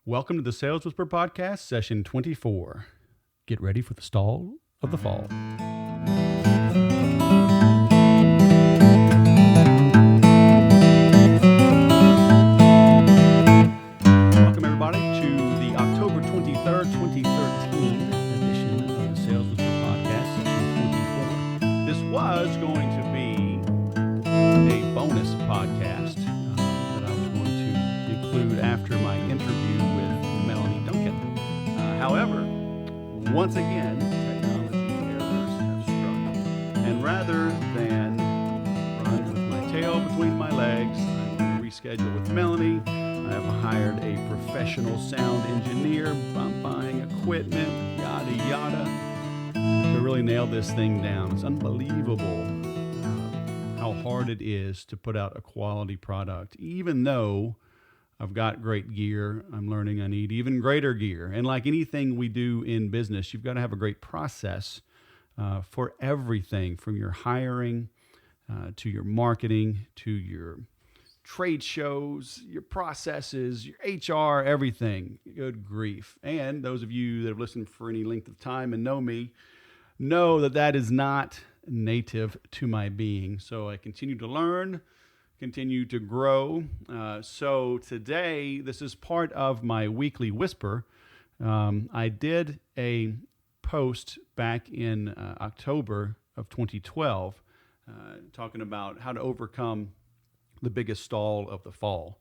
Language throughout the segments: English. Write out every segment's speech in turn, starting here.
Welcome to the Sales Whisper Podcast, session 24. Get ready for the stall of the fall. Welcome, everybody, to the October 23rd, 2013 edition of the Sales Whisper Podcast, session 24. This was going to be a bonus podcast that I was going to include after my interview with Melanie Duncan. However, once again, technology errors have struck. And rather than run with my tail between my legs, I'm going to reschedule with Melanie. I have hired a professional sound engineer. I'm buying equipment, yada, yada, to really nail this thing down. It's unbelievable how hard it is to put out a quality product. Even though I've got great gear, I'm learning I need even greater gear. And like anything we do in business, you've got to have a great process for everything, from your hiring to your marketing to your trade shows, your processes, your HR, everything. Good grief. And those of you that have listened for any length of time and know me know that that is not native to my being. So I continue to learn, continue to grow. So today, this is part of my weekly whisper. I did a post back in October of 2012 talking about how to overcome the biggest stall of the fall,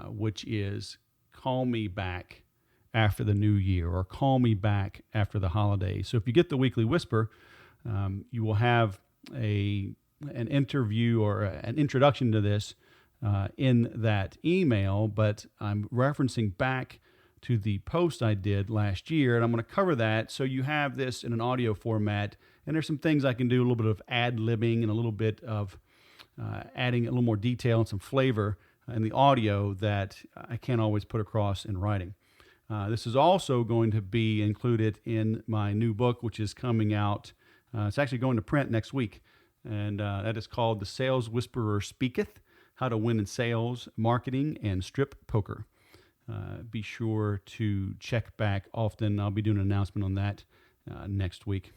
which is call me back after the new year or call me back after the holidays. So if you get the weekly whisper, you will have an interview or an introduction to this in that email, but I'm referencing back to the post I did last year, and I'm going to cover that so you have this in an audio format. And there's some things I can do, a little bit of ad-libbing and a little bit of adding a little more detail and some flavor in the audio that I can't always put across in writing. This is also going to be included in my new book, which is coming out. It's actually going to print next week, and that is called The Sales Whisperer Speaketh, How to Win in Sales, Marketing, and Strip Poker. Be sure to check back often. I'll be doing an announcement on that next week.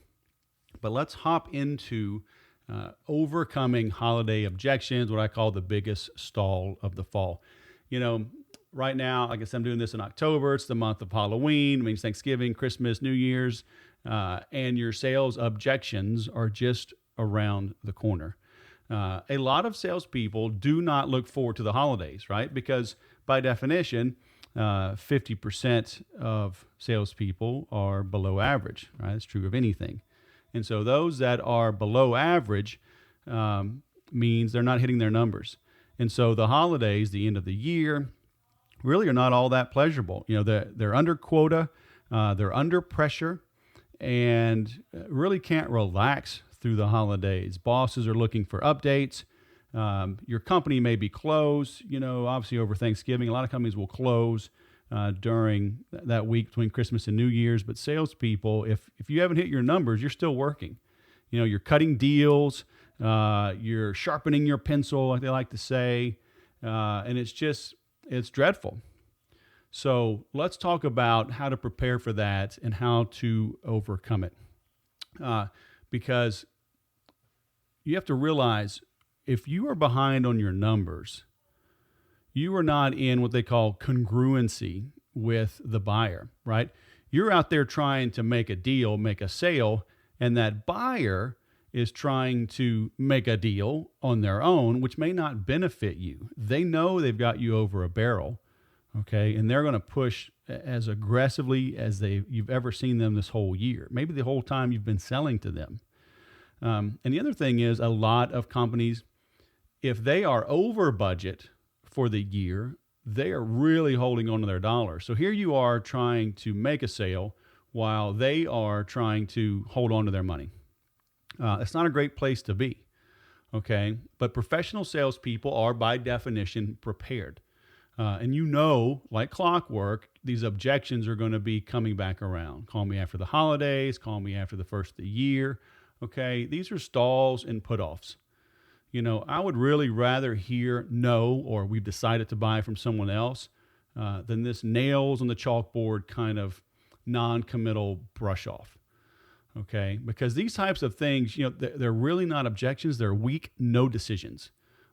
But let's hop into overcoming holiday objections, what I call the biggest stall of the fall. You know, right now, I guess I'm doing this in October. It's the month of Halloween. It means Thanksgiving, Christmas, New Year's, and your sales objections are just around the corner. A lot of salespeople do not look forward to the holidays, right? Because by definition, 50% of salespeople are below average, right? It's true of anything. And so those that are below average means they're not hitting their numbers. And so the holidays, the end of the year, really are not all that pleasurable. You know, they're under quota, they're under pressure, and really can't relax through the holidays. Bosses are looking for updates. Your company may be closed. You know, obviously over Thanksgiving, a lot of companies will close during that week between Christmas and New Year's. But salespeople, if you haven't hit your numbers, you're still working. You know, you're cutting deals, you're sharpening your pencil, like they like to say, and it's dreadful. So let's talk about how to prepare for that and how to overcome it. Because you have to realize if you are behind on your numbers, you are not in what they call congruency with the buyer, right? You're out there trying to make a deal, make a sale, and that buyer is trying to make a deal on their own, which may not benefit you. They know they've got you over a barrel, okay? And they're going to push as aggressively as you've ever seen them this whole year, maybe the whole time you've been selling to them. And the other thing is a lot of companies, if they are over budget for the year, they are really holding on to their dollar. So here you are trying to make a sale while they are trying to hold on to their money. It's not a great place to be, okay? But professional salespeople are, by definition, prepared. And you know, like clockwork, these objections are going to be coming back around. Call me after the holidays, call me after the first of the year, okay? These are stalls and put-offs. You know, I would really rather hear no, or we've decided to buy from someone else, than this nails on the chalkboard kind of non-committal brush off. Okay, because these types of things, they're really not objections. They're weak no decisions.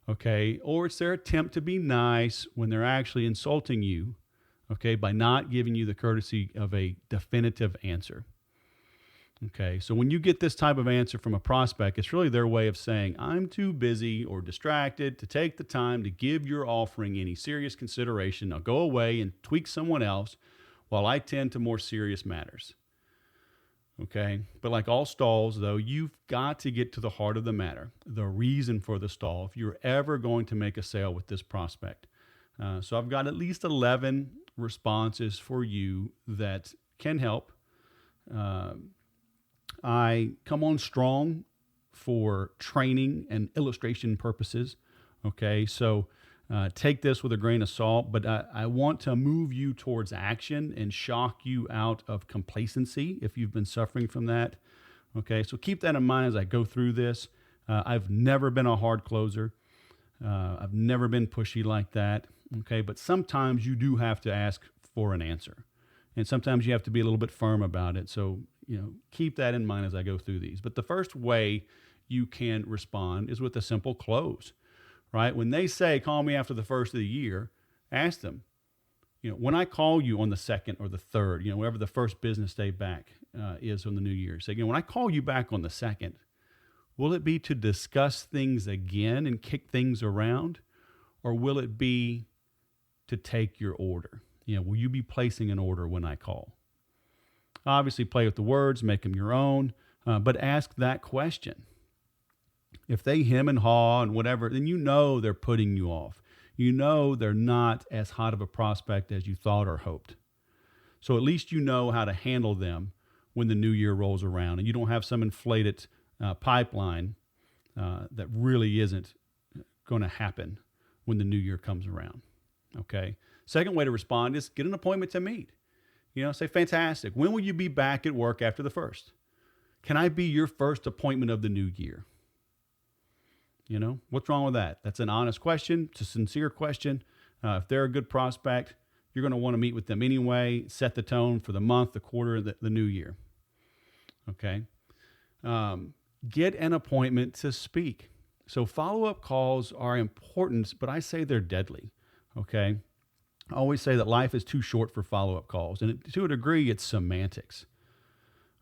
Okay, or it's their attempt to be nice when they're actually insulting you. Okay, by not giving you the courtesy of a definitive answer. Okay, so when you get this type of answer from a prospect, it's really their way of saying, I'm too busy or distracted to take the time to give your offering any serious consideration. I'll go away and tweak someone else while I tend to more serious matters. Okay, but like all stalls, though, you've got to get to the heart of the matter, the reason for the stall, if you're ever going to make a sale with this prospect. So I've got at least 11 responses for you that can help. I come on strong for training and illustration purposes. Okay, so take this with a grain of salt, but I want to move you towards action and shock you out of complacency if you've been suffering from that. Okay, so keep that in mind as I go through this. I've never been a hard closer. I've never been pushy like that. Okay, but sometimes you do have to ask for an answer, and sometimes you have to be a little bit firm about it. So, keep that in mind as I go through these. But the first way you can respond is with a simple close. Right? When they say, call me after the first of the year, ask them, when I call you on the 2nd or the 3rd, whatever the first business day back is on the new year. Say, when I call you back on the 2nd, will it be to discuss things again and kick things around? Or will it be to take your order? Will you be placing an order when I call? Obviously, play with the words, make them your own, but ask that question. If they hem and haw and whatever, then they're putting you off. They're not as hot of a prospect as you thought or hoped. So at least you know how to handle them when the new year rolls around, and you don't have some inflated pipeline that really isn't going to happen when the new year comes around. Okay. Second way to respond is get an appointment to meet. Say, fantastic. When will you be back at work after the 1st? Can I be your first appointment of the new year? What's wrong with that? That's an honest question. It's a sincere question. If they're a good prospect, you're going to want to meet with them anyway, set the tone for the month, the quarter, the new year. Okay. Get an appointment to speak. So follow-up calls are important, but I say they're deadly. Okay. I always say that life is too short for follow-up calls. And to a degree, it's semantics.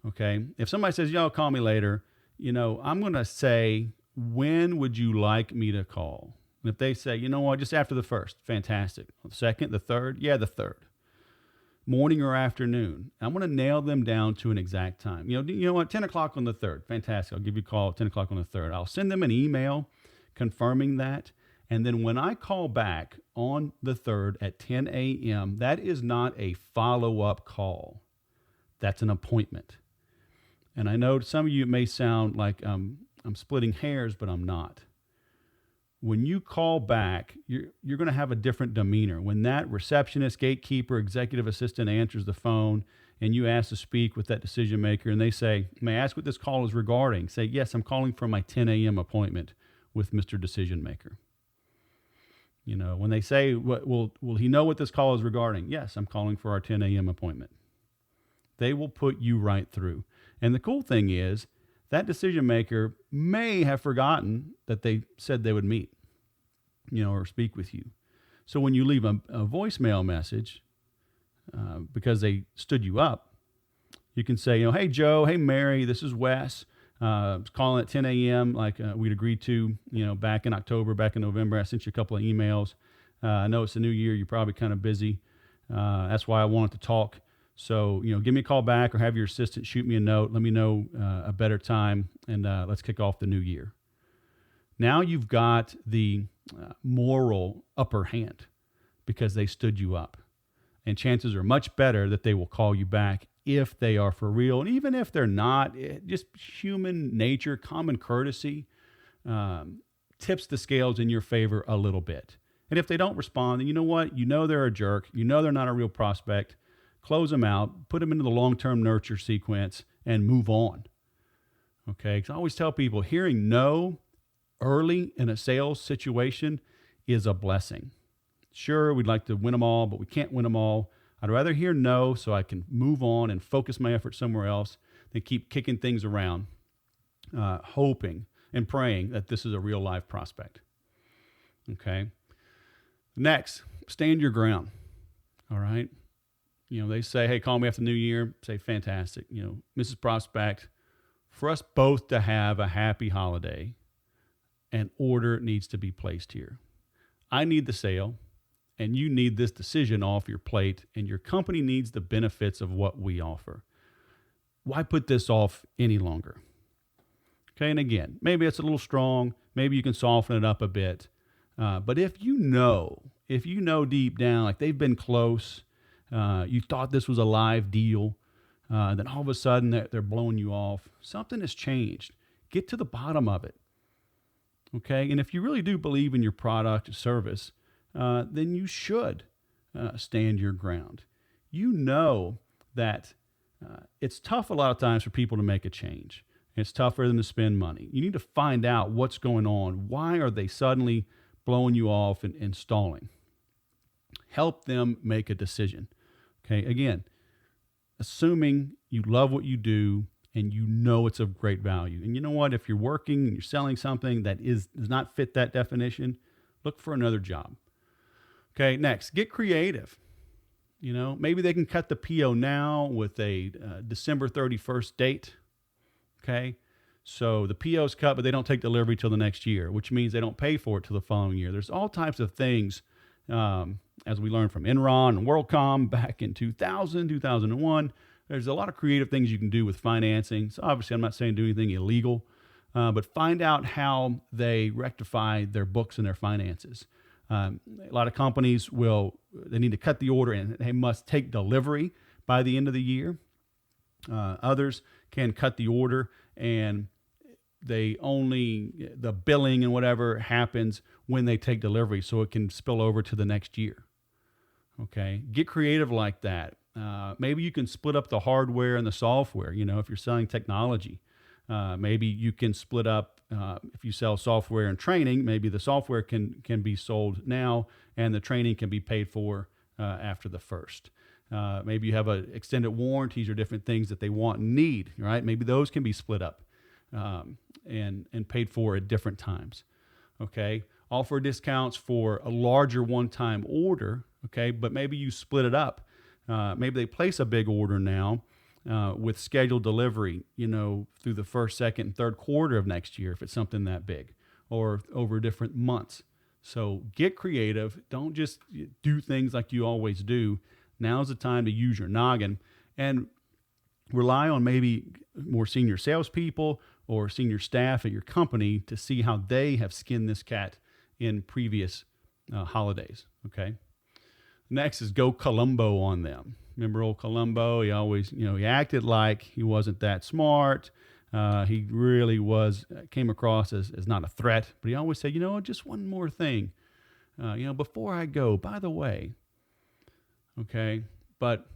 Okay. If somebody says, call me later, I'm going to say, when would you like me to call? And if they say, just after the 1st, fantastic. The 2nd, the 3rd, yeah, the 3rd. Morning or afternoon. I'm going to nail them down to an exact time. 10 o'clock on the 3rd, fantastic. I'll give you a call at 10 o'clock on the 3rd. I'll send them an email confirming that. And then when I call back on the 3rd at 10 a.m., that is not a follow-up call. That's an appointment. And I know to some of you it may sound like I'm splitting hairs, but I'm not. When you call back, you're going to have a different demeanor. When that receptionist, gatekeeper, executive assistant answers the phone and you ask to speak with that decision maker and they say, may I ask what this call is regarding? Say, yes, I'm calling for my 10 a.m. appointment with Mr. Decision Maker. When they say, will he know what this call is regarding? Yes, I'm calling for our 10 a.m. appointment. They will put you right through. And the cool thing is, that decision maker may have forgotten that they said they would meet, or speak with you. So when you leave a voicemail message, because they stood you up, you can say, hey, Joe, hey, Mary, this is Wes. I was calling at 10 a.m. like we'd agreed to, back in October, back in November. I sent you a couple of emails. I know it's a new year. You're probably kind of busy. That's why I wanted to talk. So, give me a call back or have your assistant shoot me a note. Let me know a better time, and let's kick off the new year. Now you've got the moral upper hand because they stood you up. And chances are much better that they will call you back if they are for real. And even if they're not, just human nature, common courtesy tips the scales in your favor a little bit. And if they don't respond, then you know what? They're a jerk. They're not a real prospect. Close them out, put them into the long-term nurture sequence, and move on. Okay? Because I always tell people, hearing no early in a sales situation is a blessing. Sure, we'd like to win them all, but we can't win them all. I'd rather hear no so I can move on and focus my effort somewhere else than keep kicking things around, hoping and praying that this is a real life prospect. Okay. Next, stand your ground. All right. They say, hey, call me after the new year. Say, fantastic. Mrs. Prospect, for us both to have a happy holiday, an order needs to be placed here. I need the sale, and you need this decision off your plate, and your company needs the benefits of what we offer. Why put this off any longer? Okay, and again, maybe it's a little strong. Maybe you can soften it up a bit. But if you know deep down, like they've been close, you thought this was a live deal, then all of a sudden they're blowing you off. Something has changed. Get to the bottom of it. Okay, and if you really do believe in your product or service, then you should stand your ground. You know that it's tough a lot of times for people to make a change. It's tough for them to spend money. You need to find out what's going on. Why are they suddenly blowing you off and stalling? Help them make a decision. Okay, again, assuming you love what you do and you know it's of great value. And you know what? If you're working and you're selling something that does not fit that definition, look for another job. Okay, next, get creative. Maybe they can cut the PO now with a December 31st date. Okay, so the PO's cut, but they don't take delivery till the next year, which means they don't pay for it till the following year. There's all types of things, as we learned from Enron and WorldCom back in 2000, 2001. There's a lot of creative things you can do with financing. So obviously, I'm not saying do anything illegal, but find out how they rectify their books and their finances. A lot of companies they need to cut the order and they must take delivery by the end of the year. Others can cut the order and the billing and whatever happens when they take delivery, so it can spill over to the next year. Okay, get creative like that. Maybe you can split up the hardware and the software. If you're selling technology, maybe you can split up. If you sell software and training, maybe the software can be sold now and the training can be paid for after the first. Maybe you have extended warranties or different things that they want and need, right? Maybe those can be split up and paid for at different times. Okay, offer discounts for a larger one-time order. Okay, but maybe you split it up. Maybe they place a big order now with scheduled delivery, through the first, second, and third quarter of next year if it's something that big, or over different months. So get creative. Don't just do things like you always do. Now's the time to use your noggin and rely on maybe more senior salespeople or senior staff at your company to see how they have skinned this cat in previous holidays. Okay. Next is go Columbo on them. Remember old Columbo? He always, he acted like he wasn't that smart. He really came across as not a threat, but he always said, just one more thing, before I go, by the way. Okay. But,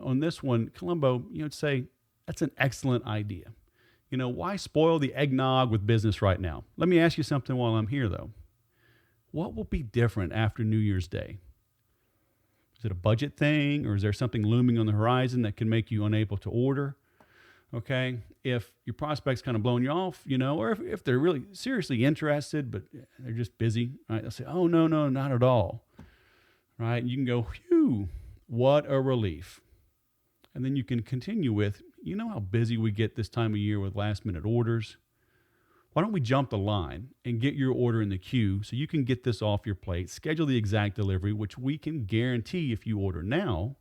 on this one, Columbo, say, that's an excellent idea. Why spoil the eggnog with business right now? Let me ask you something while I'm here, though. What will be different after New Year's Day? Is it a budget thing, or is there something looming on the horizon that can make you unable to order? Okay. If your prospect's kind of blowing you off, or if they're really seriously interested, but they're just busy, right? They'll say, oh, no, not at all. Right. And you can go, phew, what a relief. And then you can continue with, how busy we get this time of year with last minute orders. Why don't we jump the line and get your order in the queue so you can get this off your plate, schedule the exact delivery, which we can guarantee if you order now,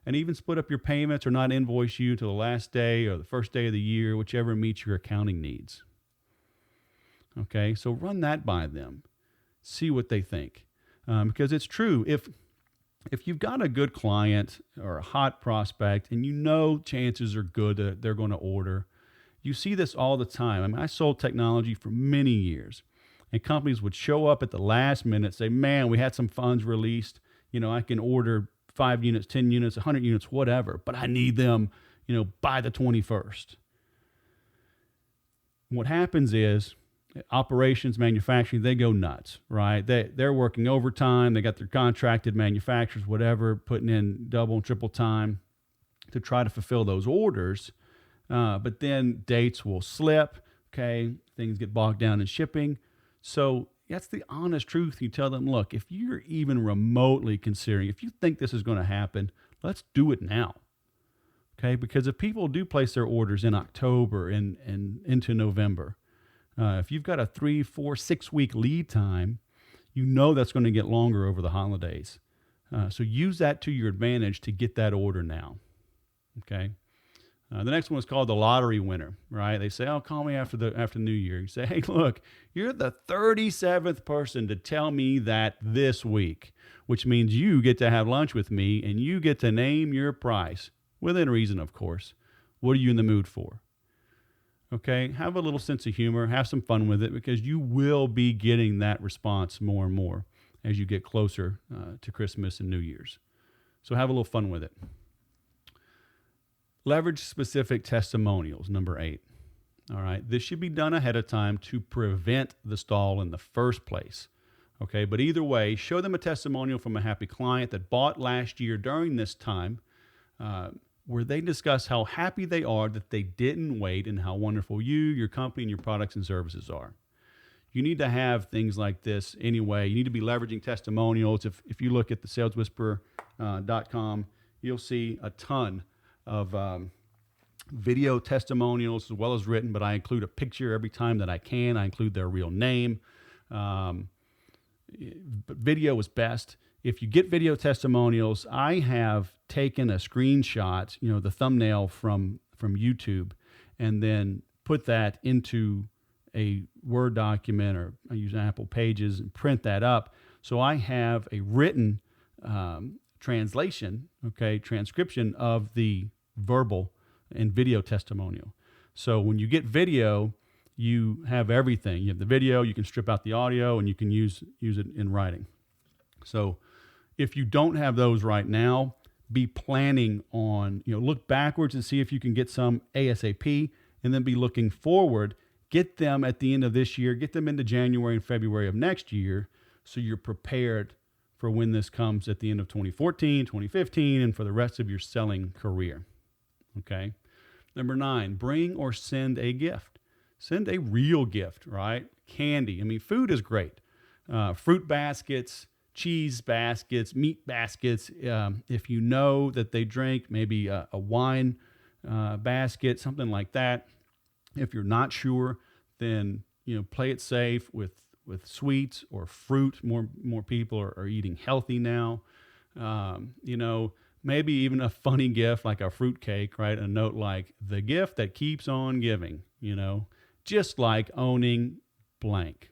and even split up your payments or not invoice you till the last day or the first day of the year, whichever meets your accounting needs. Okay, so run that by them. See what they think. Because it's true, if you've got a good client or a hot prospect and chances are good that they're going to order, you see this all the time. I sold technology for many years, and companies would show up at the last minute, say, man, we had some funds released. I can order 5 units, 10 units, 100 units, whatever, but I need them, by the 21st. What happens is operations, manufacturing, they go nuts, right? They're working overtime. They got their contracted manufacturers, whatever, putting in double and triple time to try to fulfill those orders. But then dates will slip. Okay, things get bogged down in shipping. So that's the honest truth. You tell them, look, if you're even remotely considering, if you think this is going to happen, let's do it now. Okay, because if people do place their orders in October and into November, if you've got a 3, 4, 6 week lead time, you know that's going to get longer over the holidays. So use that to your advantage to get that order now. Okay. The next one is called the lottery winner, right? They say, "Oh, call me after New Year." You say, "Hey, look, you're the 37th person to tell me that this week, which means you get to have lunch with me and you get to name your price within reason, of course. What are you in the mood for?" Okay, have a little sense of humor, have some fun with it, because you will be getting that response more and more as you get closer to Christmas and New Year's. So have a little fun with it. Leverage specific testimonials, number 8. All right, this should be done ahead of time to prevent the stall in the first place. Okay, but either way, show them a testimonial from a happy client that bought last year during this time, where they discuss how happy they are that they didn't wait and how wonderful you, your company, and your products and services are. You need to have things like this anyway. You need to be leveraging testimonials. If you look at the saleswhisperer.com, you'll see a ton of video testimonials as well as written, but I include a picture every time that I can. I include their real name. But video is best. If you get video testimonials, I have taken a screenshot, the thumbnail from YouTube, and then put that into a Word document, or I use Apple Pages, and print that up. So I have a written transcription of the verbal and video testimonial. So when you get video, you have everything. You have the video, you can strip out the audio, and you can use it in writing. So if you don't have those right now, be planning on, look backwards and see if you can get some ASAP, and then be looking forward. Get them at the end of this year, get them into January and February of next year, so you're prepared for when this comes at the end of 2014, 2015, and for the rest of your selling career. Okay. Number 9, bring or send a gift. Send a real gift, right? Candy. I mean, food is great. Fruit baskets, cheese baskets, meat baskets. If you know that they drink, maybe a wine basket, something like that. If you're not sure, then play it safe with sweets or fruit. More people are eating healthy now. Maybe even a funny gift like a fruit cake, right? A note like, "The gift that keeps on giving," just like owning blank.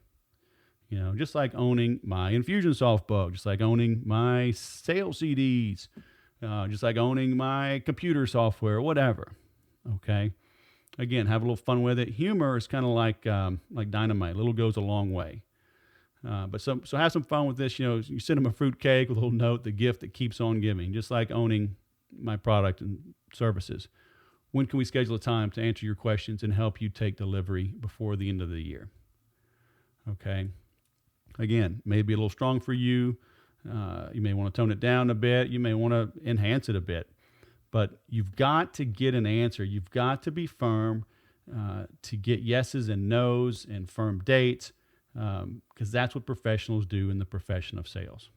Just like owning my Infusionsoft book, just like owning my sales CDs, just like owning my computer software, whatever. Okay. Again, have a little fun with it. Humor is kind of like dynamite. Little goes a long way. So have some fun with this. You send them a fruit cake with a little note, "The gift that keeps on giving," just like owning my product and services. When can we schedule a time to answer your questions and help you take delivery before the end of the year? Okay. Again, maybe a little strong for you. You may want to tone it down a bit. You may want to enhance it a bit. But you've got to get an answer. You've got to be firm to get yeses and nos and firm dates, because that's what professionals do in the profession of sales.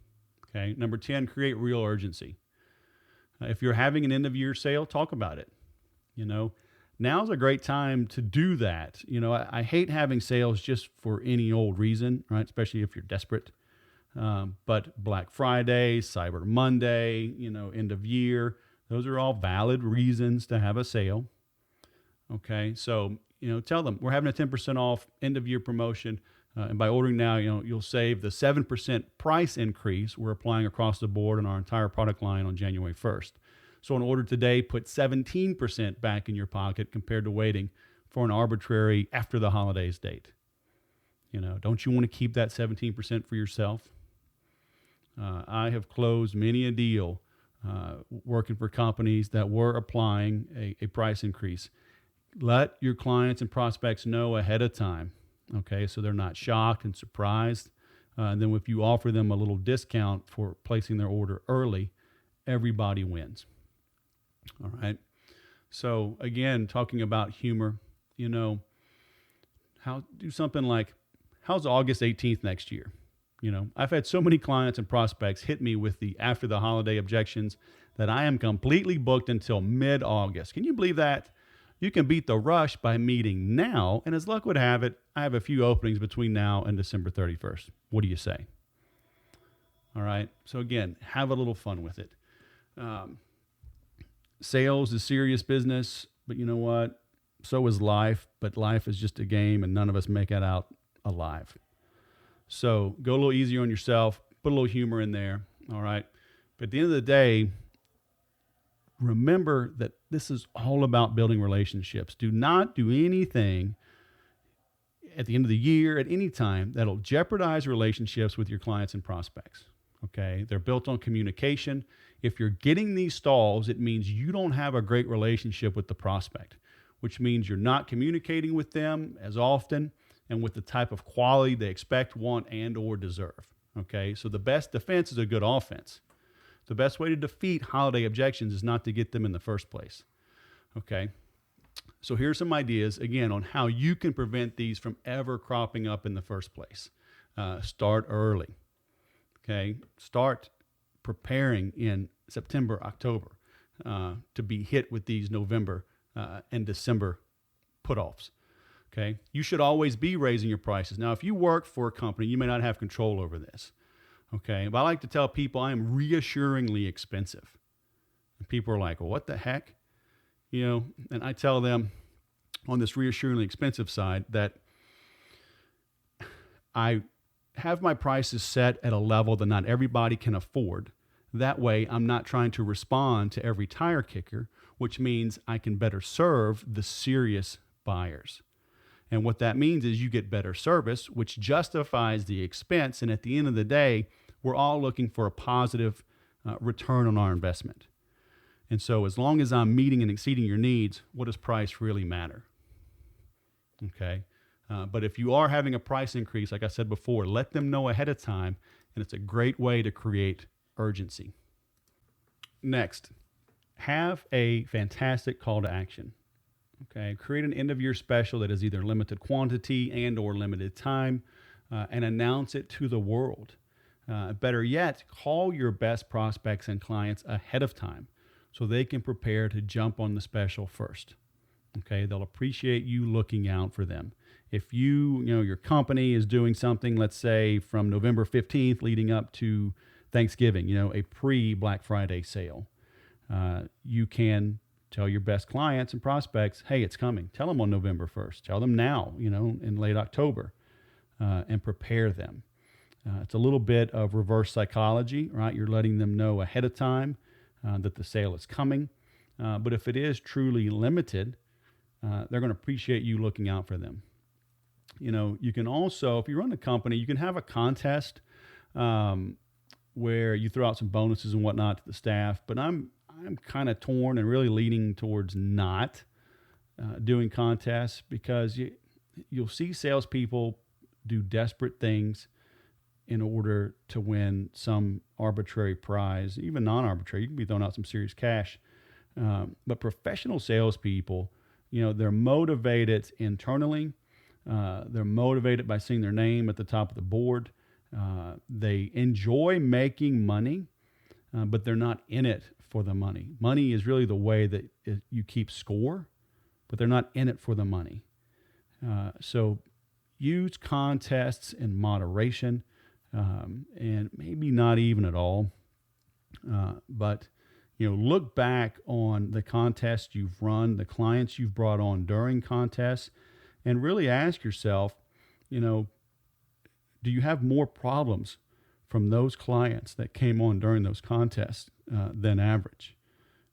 Okay. Number 10, create real urgency. If you're having an end-of-year sale, talk about it. Now's a great time to do that. I hate having sales just for any old reason, right? Especially if you're desperate. But Black Friday, Cyber Monday, end of year, those are all valid reasons to have a sale. Okay, so tell them we're having a 10% off end of year promotion, and by ordering now, you'll save the 7% price increase we're applying across the board on our entire product line on January 1st. So an order today put 17% back in your pocket compared to waiting for an arbitrary after the holidays date. Don't you want to keep that 17% for yourself? I have closed many a deal working for companies that were applying a price increase. Let your clients and prospects know ahead of time. Okay, so they're not shocked and surprised. And then if you offer them a little discount for placing their order early, everybody wins. All right. So again, talking about humor, do something like, how's August 18th next year? I've had so many clients and prospects hit me with the after the holiday objections that I am completely booked until mid-August. Can you believe that? You can beat the rush by meeting now, and as luck would have it, I have a few openings between now and December 31st. What do you say? All right. So again, have a little fun with it. Sales is serious business, but you know what? So is life, but life is just a game, and none of us make it out alive. So go a little easier on yourself, put a little humor in there, all right? But at the end of the day, remember that this is all about building relationships. Do not do anything at the end of the year, at any time, that'll jeopardize relationships with your clients and prospects, okay? They're built on communication. If you're getting these stalls, it means you don't have a great relationship with the prospect, which means you're not communicating with them as often and with the type of quality they expect, want, and or deserve. Okay, so the best defense is a good offense. The best way to defeat holiday objections is not to get them in the first place. Okay, so here's some ideas, again, on how you can prevent these from ever cropping up in the first place. Start early. Okay, start preparing in September, October to be hit with these November and December put-offs. Okay, you should always be raising your prices. Now, if you work for a company, you may not have control over this. Okay, but I like to tell people I am reassuringly expensive. And people are like, well, what the heck? And I tell them on this reassuringly expensive side that I have my prices set at a level that not everybody can afford. That way, I'm not trying to respond to every tire kicker, which means I can better serve the serious buyers. And what that means is you get better service, which justifies the expense. And at the end of the day, we're all looking for a positive return on our investment. And so as long as I'm meeting and exceeding your needs, what does price really matter? Okay. But if you are having a price increase, like I said before, let them know ahead of time. And it's a great way to create urgency. Next, have a fantastic call to action. Okay, create an end-of-year special that is either limited quantity and or limited time, and announce it to the world. Better yet, call your best prospects and clients ahead of time so they can prepare to jump on the special first. Okay, they'll appreciate you looking out for them. If your company is doing something, let's say from November 15th leading up to Thanksgiving, a pre-Black Friday sale, you can tell your best clients and prospects, hey, it's coming. Tell them on November 1st. Tell them now, in late October, and prepare them. It's a little bit of reverse psychology, right? You're letting them know ahead of time that the sale is coming. But if it is truly limited, they're going to appreciate you looking out for them. You can also, if you run a company, you can have a contest where you throw out some bonuses and whatnot to the staff. But I'm kind of torn and really leaning towards not doing contests because you'll see salespeople do desperate things in order to win some arbitrary prize, even non-arbitrary. You can be throwing out some serious cash. But professional salespeople, they're motivated internally. They're motivated by seeing their name at the top of the board. They enjoy making money, but they're not in it for the money. Money is really the way that you keep score, but they're not in it for the money. So use contests in moderation, and maybe not even at all. But look back on the contests you've run, the clients you've brought on during contests, and really ask yourself, do you have more problems from those clients that came on during those contests than average?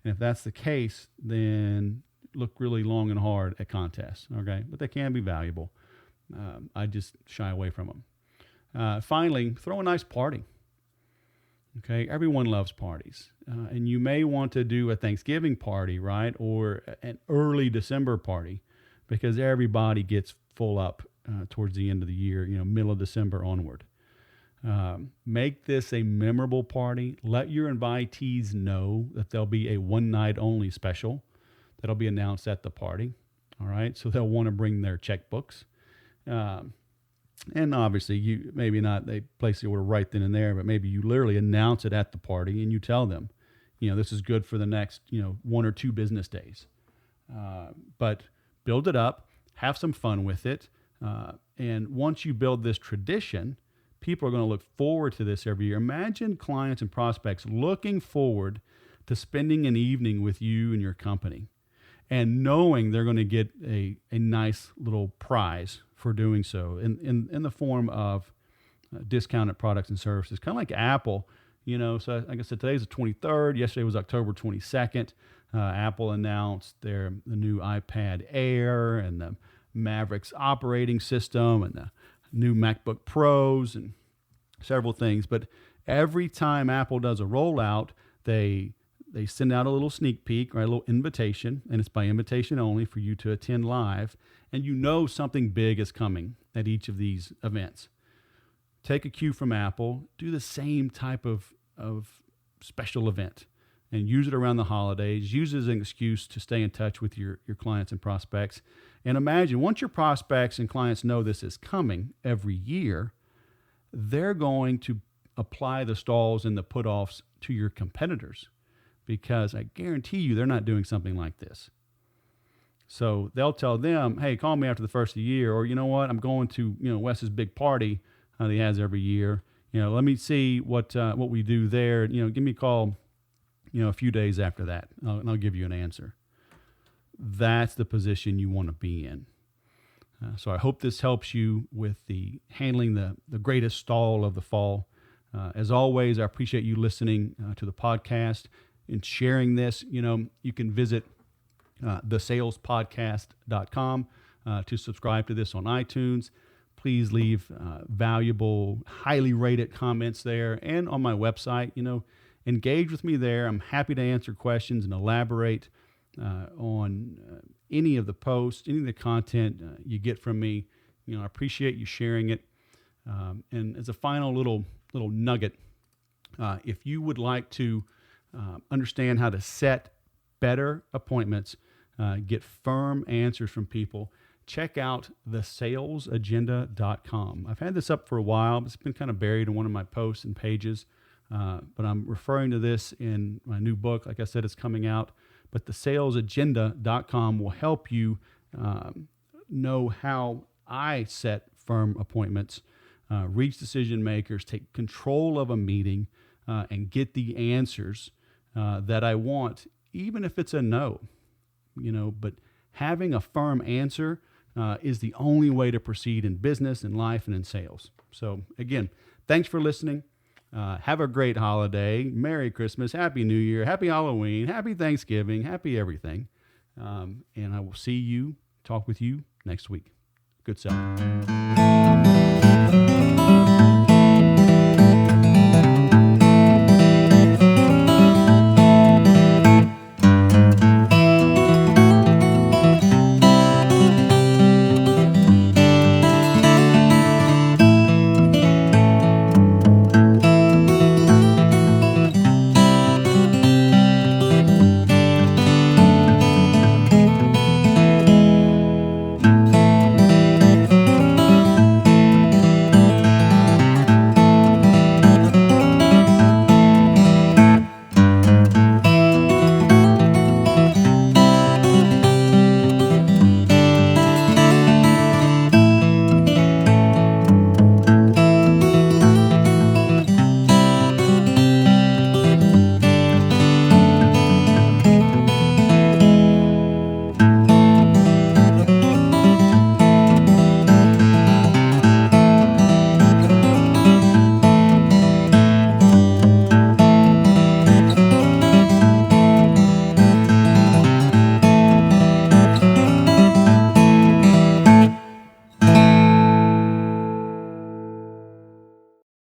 And if that's the case, then look really long and hard at contests, okay? But they can be valuable. I just shy away from them. Finally, throw a nice party. Okay, everyone loves parties. And you may want to do a Thanksgiving party, right? Or an early December party because everybody gets full up towards the end of the year, middle of December onward. Make this a memorable party. Let your invitees know that there'll be a one-night only special that'll be announced at the party. All right, so they'll want to bring their checkbooks. And obviously, you maybe not they place the order right then and there, but maybe you literally announce it at the party and you tell them, this is good for the next, 1 or 2 business days. But build it up, have some fun with it. And once you build this tradition, people are going to look forward to this every year. Imagine clients and prospects looking forward to spending an evening with you and your company and knowing they're going to get a nice little prize for doing so in the form of discounted products and services, kind of like Apple. So like I said, today's the 23rd. Yesterday was October 22nd. Apple announced the new iPad Air and the Mavericks operating system and the new MacBook Pros and several things. But every time Apple does a rollout, they send out a little sneak peek, right, a little invitation, and it's by invitation only for you to attend live, and something big is coming at each of these events. Take a cue from Apple, do the same type of special event, and use it around the holidays. Use it as an excuse to stay in touch with your clients and prospects. And imagine, once your prospects and clients know this is coming every year, they're going to apply the stalls and the put-offs to your competitors, because I guarantee you they're not doing something like this. So they'll tell them, hey, call me after the first of the year, or you know what, I'm going to Wes's big party that he has every year. Let me see what we do there. Give me a call a few days after that, and I'll give you an answer. That's the position you want to be in. So I hope this helps you with handling the greatest stall of the fall. As always, I appreciate you listening to the podcast and sharing this. You can visit thesalespodcast.com to subscribe to this on iTunes. Please leave valuable, highly rated comments there, and on my website. Engage with me there. I'm happy to answer questions and elaborate on any of the posts, any of the content you get from me. I appreciate you sharing it. And as a final little nugget, if you would like to understand how to set better appointments, get firm answers from people, check out thesalesagenda.com. I've had this up for a while, but it's been kind of buried in one of my posts and pages. But I'm referring to this in my new book. Like I said, it's coming out. But thesalesagenda.com will help you know how I set firm appointments, reach decision makers, take control of a meeting, and get the answers that I want, even if it's a no. But having a firm answer is the only way to proceed in business, in life, and in sales. So again, thanks for listening. Have a great holiday. Merry Christmas. Happy New Year. Happy Halloween. Happy Thanksgiving. Happy everything. And I will talk with you next week. Good selling.